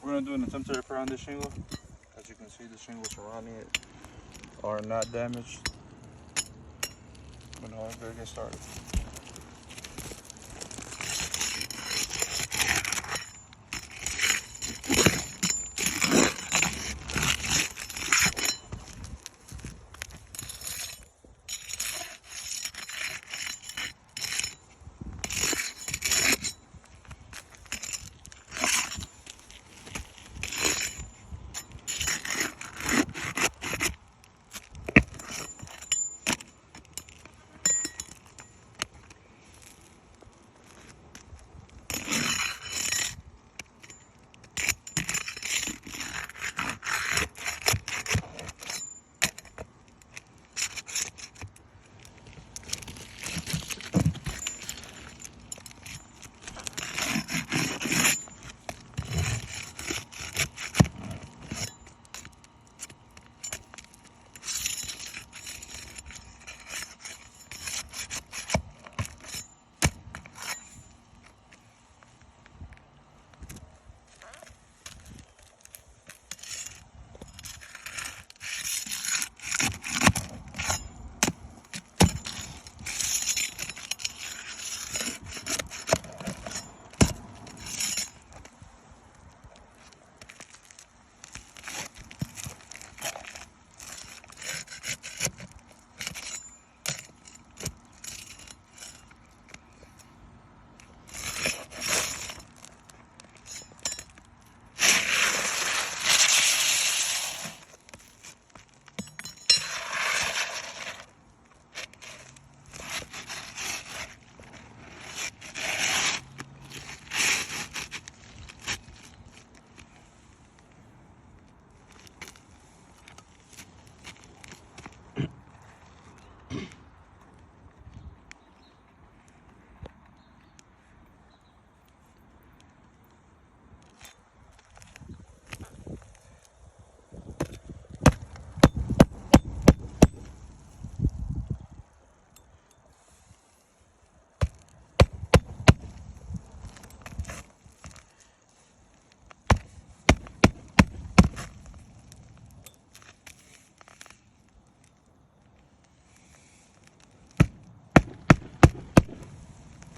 We're going to do an attempt to repair on this shingle. As you can see, the shingles surrounding it are not damaged. But now let's get started.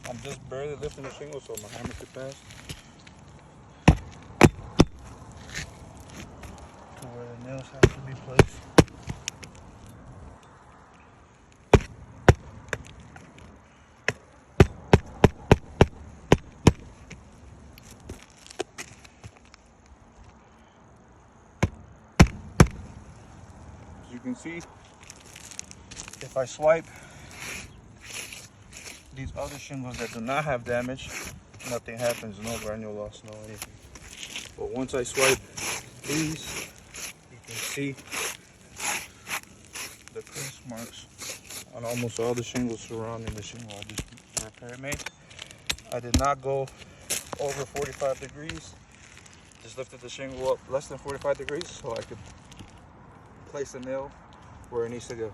I'm just barely lifting the shingle so my hammer could pass to where the nails have to be placed. As you can see, if I swipe these other shingles that do not have damage, nothing happens, no granule loss, no anything. But once I swipe these, you can see the crease marks on almost all the shingles surrounding the shingle I just repair made. I did not go over 45 degrees, just lifted the shingle up less than 45 degrees so I could place the nail where it needs to go.